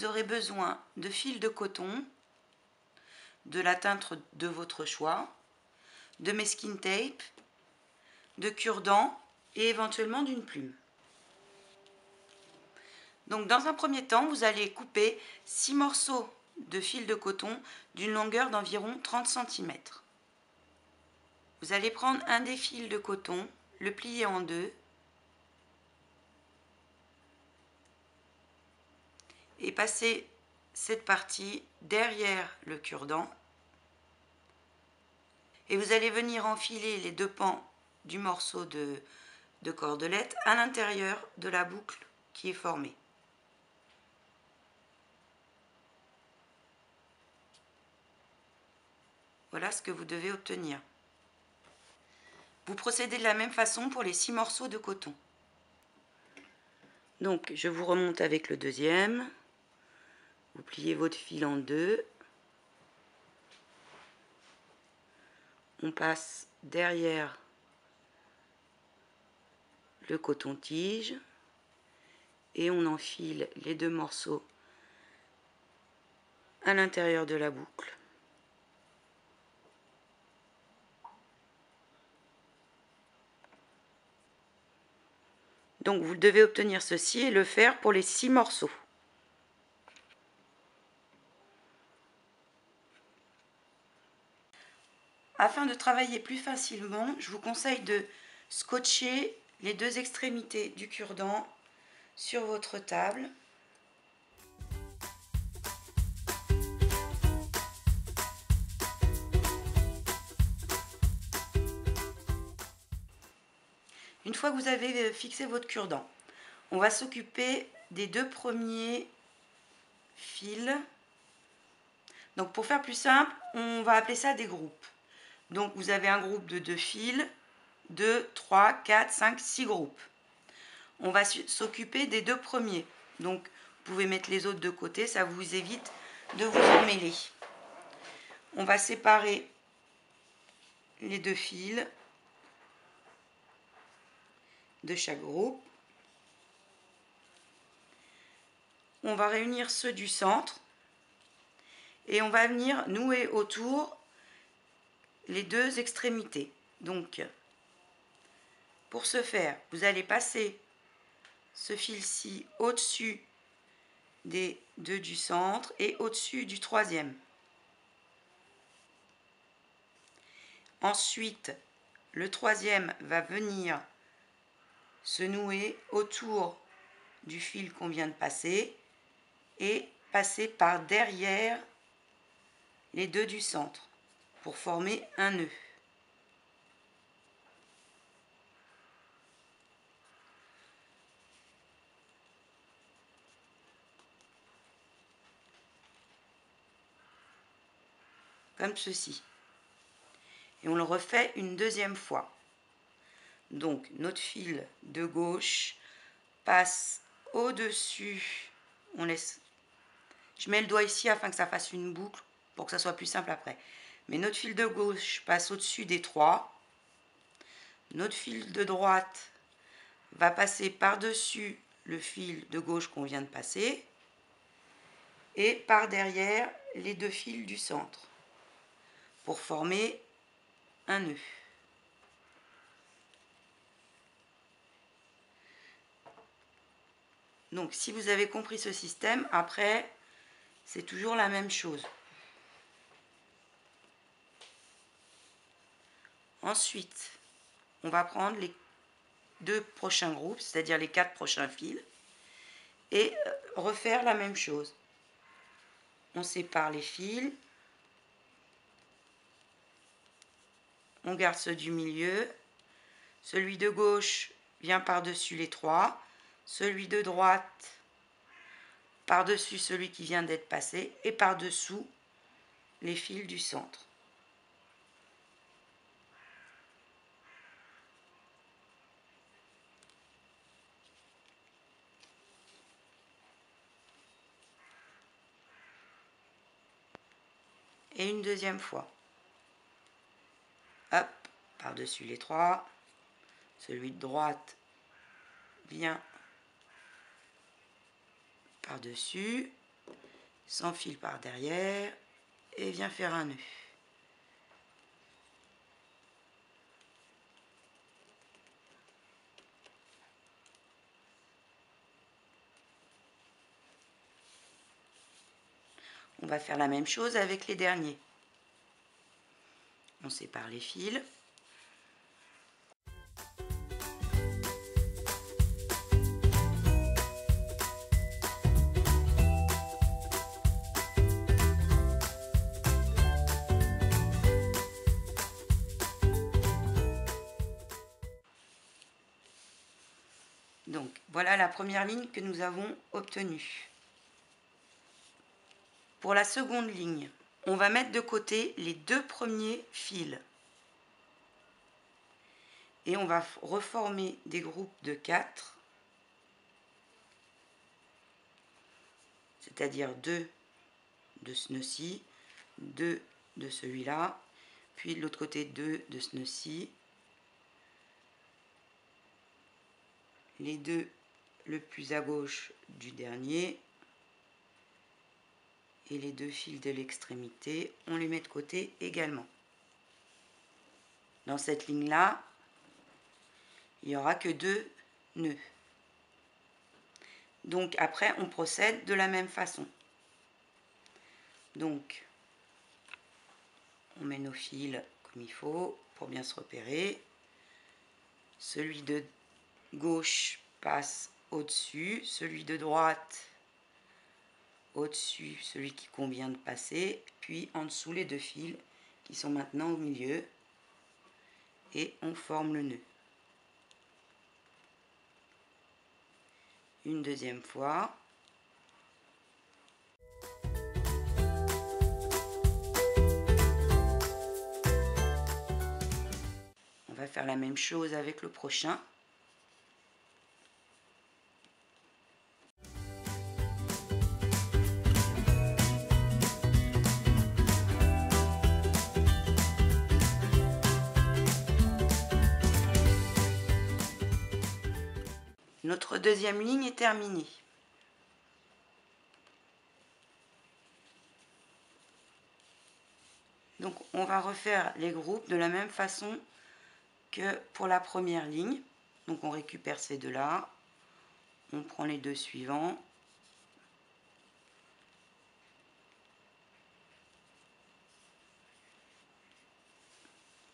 vous aurez besoin de fil de coton, de la teinte de votre choix, de masking tape, de cure-dent et éventuellement d'une plume. Donc dans un premier temps, vous allez couper 6 morceaux de fil de coton d'une longueur d'environ 30 cm. Vous allez prendre un des fils de coton, le plier en deux et passer cette partie derrière le cure-dent. Et vous allez venir enfiler les deux pans du morceau de cordelette à l'intérieur de la boucle qui est formée. Voilà ce que vous devez obtenir. Vous procédez de la même façon pour les 6 morceaux de coton. Donc je vous remonte avec le deuxième. Vous pliez votre fil en deux. On passe derrière le coton-tige et on enfile les deux morceaux à l'intérieur de la boucle. Donc vous devez obtenir ceci et le faire pour les 6 morceaux. Afin de travailler plus facilement, je vous conseille de scotcher les deux extrémités du cure-dent sur votre table. Une fois que vous avez fixé votre cure-dent, on va s'occuper des deux premiers fils. Donc pour faire plus simple, on va appeler ça des groupes. Donc vous avez un groupe de 2 fils, 2, 3, 4, 5, 6 groupes. On va s'occuper des deux premiers. Donc vous pouvez mettre les autres de côté, ça vous évite de vous emmêler. On va séparer les deux fils de chaque groupe. On va réunir ceux du centre et on va venir nouer autour les deux extrémités. Donc pour ce faire, vous allez passer ce fil-ci au-dessus des deux du centre et au-dessus du troisième. Ensuite, le troisième va venir se nouer autour du fil qu'on vient de passer et passer par derrière les deux du centre pour former un nœud. Comme ceci. Et on le refait une deuxième fois. Donc notre fil de gauche passe au-dessus. On laisse. Je mets le doigt ici afin que ça fasse une boucle pour que ça soit plus simple après. Mais notre fil de gauche passe au-dessus des trois. Notre fil de droite va passer par-dessus le fil de gauche qu'on vient de passer et par derrière les deux fils du centre pour former un nœud. Donc si vous avez compris ce système, après c'est toujours la même chose. Ensuite, on va prendre les deux prochains groupes, c'est-à-dire les 4 prochains fils, et refaire la même chose. On sépare les fils, on garde ceux du milieu, celui de gauche vient par-dessus les trois, celui de droite par-dessus celui qui vient d'être passé et par-dessous les fils du centre. Et une deuxième fois. Hop, par-dessus les trois, celui de droite vient par-dessus, s'enfile par derrière et vient faire un nœud. On va faire la même chose avec les derniers. On sépare les fils. Donc voilà la première ligne que nous avons obtenue. Pour la seconde ligne, on va mettre de côté les deux premiers fils. Et on va reformer des groupes de 4, c'est-à-dire 2 de ce nœud-ci, 2 de celui-là, puis de l'autre côté 2 de ce nœud-ci, les deux le plus à gauche du dernier, et les deux fils de l'extrémité, on les met de côté également. Dans cette ligne-là, il n'y aura que 2 nœuds. Donc après, on procède de la même façon. Donc, on met nos fils comme il faut pour bien se repérer. Celui de gauche passe au-dessus, celui de droite au-dessus, celui qui convient de passer, puis en dessous les deux fils qui sont maintenant au milieu, et on forme le nœud. Une deuxième fois. On va faire la même chose avec le prochain. Notre deuxième ligne est terminée. Donc on va refaire les groupes de la même façon que pour la première ligne. Donc on récupère ces deux-là, on prend les deux suivants,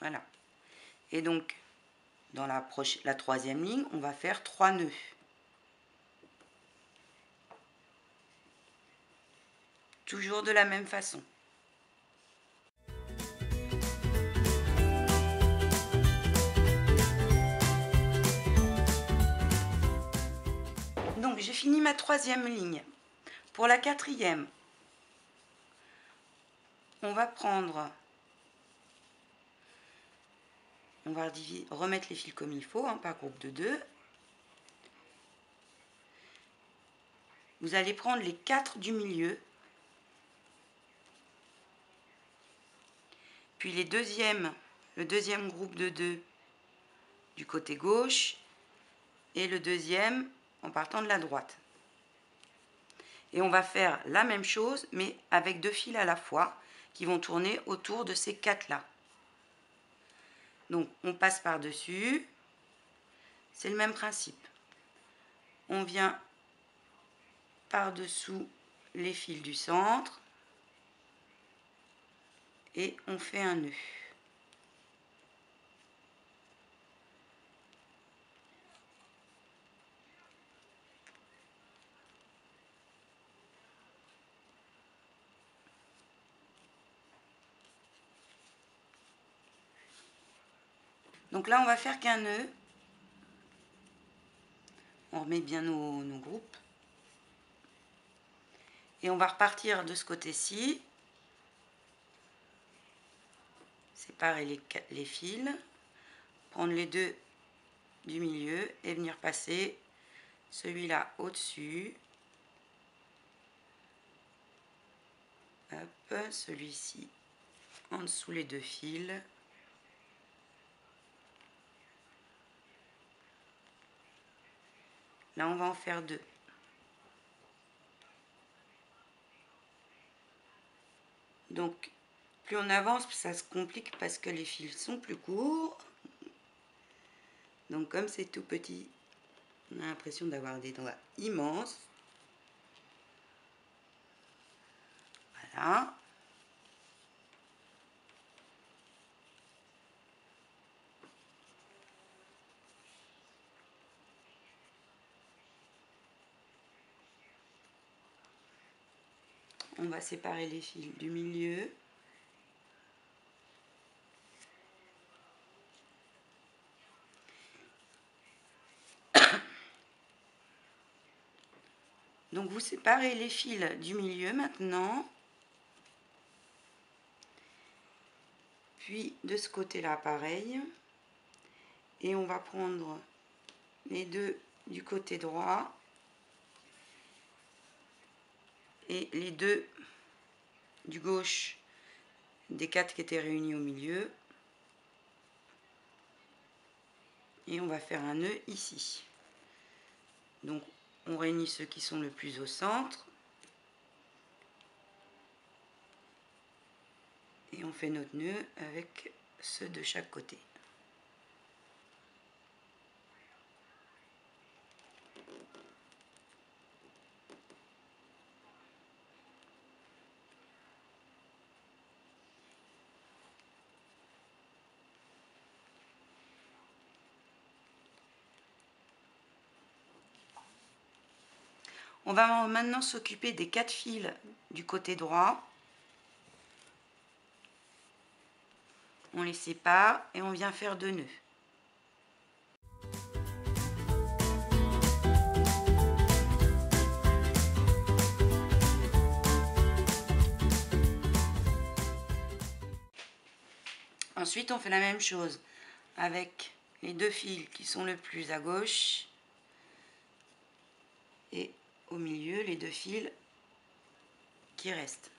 voilà. Et donc dans la troisième ligne, on va faire 3 nœuds. Toujours de la même façon. Donc j'ai fini ma troisième ligne. Pour la quatrième, on va remettre les fils comme il faut, hein, par groupe de 2. Vous allez prendre les 4 du milieu, puis le deuxième groupe de 2 du côté gauche, et le deuxième en partant de la droite. Et on va faire la même chose, mais avec 2 fils à la fois, qui vont tourner autour de ces 4-là. Donc on passe par-dessus, c'est le même principe. On vient par-dessous les fils du centre, et on fait un nœud. Donc là, on va faire qu'un nœud. On remet bien nos groupes. Et on va repartir de ce côté-ci. Séparer les fils. Prendre les deux du milieu et venir passer celui-là au-dessus. Hop, celui-ci en dessous les 2 fils. Là, on va en faire 2. Donc plus on avance, plus ça se complique parce que les fils sont plus courts. Donc comme c'est tout petit, on a l'impression d'avoir des doigts immenses. Voilà. On va séparer les fils du milieu. Donc vous séparez les fils du milieu maintenant. Puis de ce côté-là, pareil. Et on va prendre les deux du côté droit. Et les deux du gauche des 4 qui étaient réunis au milieu. Et on va faire un nœud ici. Donc on réunit ceux qui sont le plus au centre. Et on fait notre nœud avec ceux de chaque côté. On va maintenant s'occuper des 4 fils du côté droit. On les sépare et on vient faire 2 nœuds. Ensuite, on fait la même chose avec les 2 fils qui sont le plus à gauche et au milieu les 2 fils qui restent.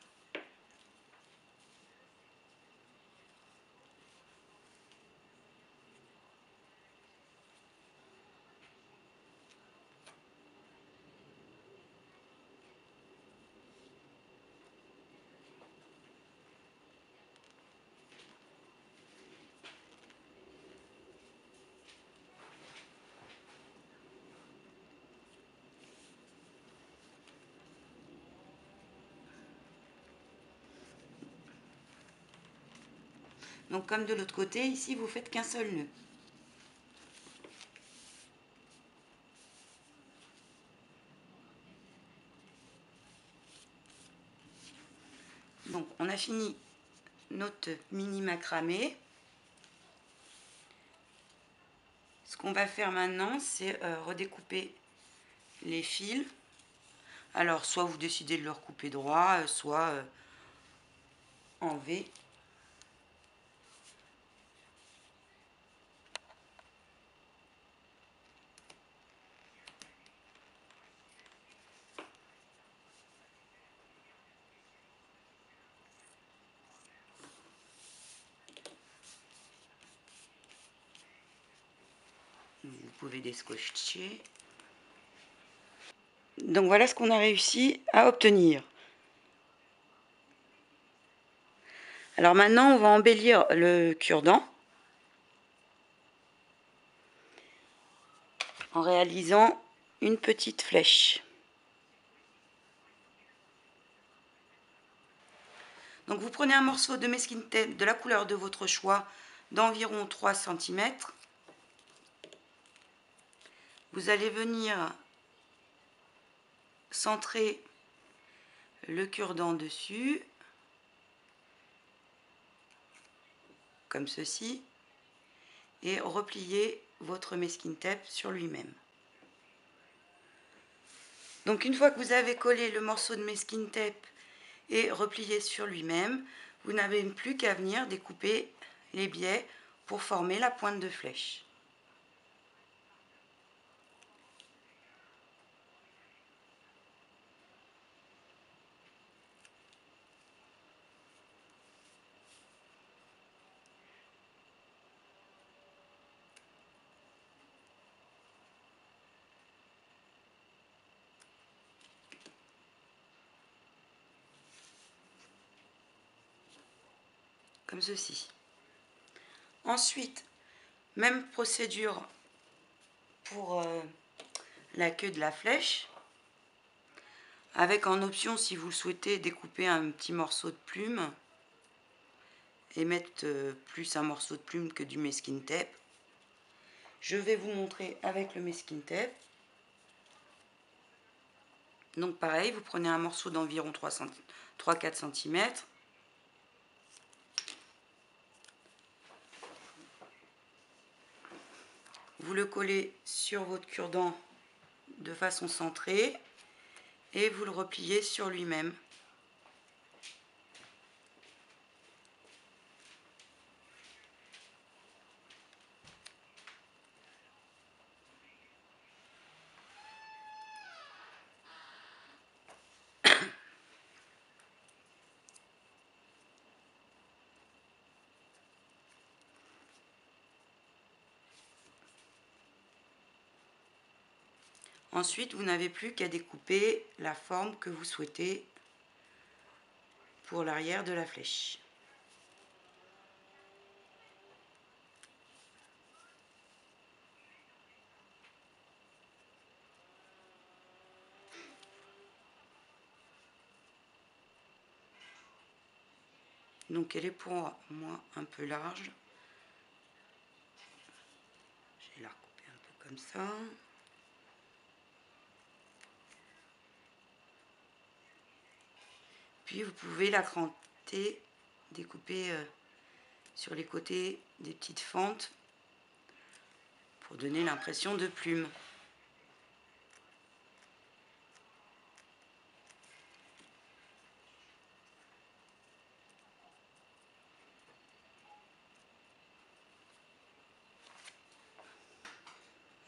Donc comme de l'autre côté, ici vous faites qu'un seul nœud. Donc on a fini notre mini macramé. Ce qu'on va faire maintenant, c'est redécouper les fils. Alors soit vous décidez de le recouper droit, soit en V. Vous pouvez descotcher. Donc voilà ce qu'on a réussi à obtenir. Alors maintenant, on va embellir le cure-dent en réalisant une petite flèche. Donc vous prenez un morceau de masking tape de la couleur de votre choix d'environ 3 cm. Vous allez venir centrer le cure-dent dessus, comme ceci, et replier votre masking tape sur lui-même. Donc une fois que vous avez collé le morceau de masking tape et replié sur lui-même, vous n'avez plus qu'à venir découper les biais pour former la pointe de flèche. comme ceci. Ensuite, même procédure pour la queue de la flèche, avec en option, si vous le souhaitez, découper un petit morceau de plume et mettre plus un morceau de plume que du masking tape. Je vais vous montrer avec le masking tape. Donc pareil, vous prenez un morceau d'environ 3-4 cm. Vous le collez sur votre cure-dent de façon centrée et vous le repliez sur lui-même. Ensuite, vous n'avez plus qu'à découper la forme que vous souhaitez pour l'arrière de la flèche. Donc elle est pour moi un peu large. Je vais la recouper un peu comme ça. Puis vous pouvez la cranter, découper sur les côtés des petites fentes pour donner l'impression de plume.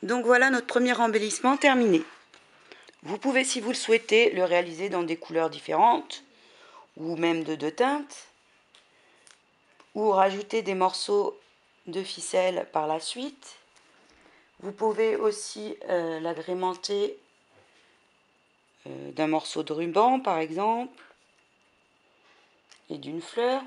Donc voilà notre premier embellissement terminé. Vous pouvez, si vous le souhaitez, le réaliser dans des couleurs différentes ou même de deux teintes, ou rajouter des morceaux de ficelle par la suite. Vous pouvez aussi l'agrémenter d'un morceau de ruban par exemple et d'une fleur.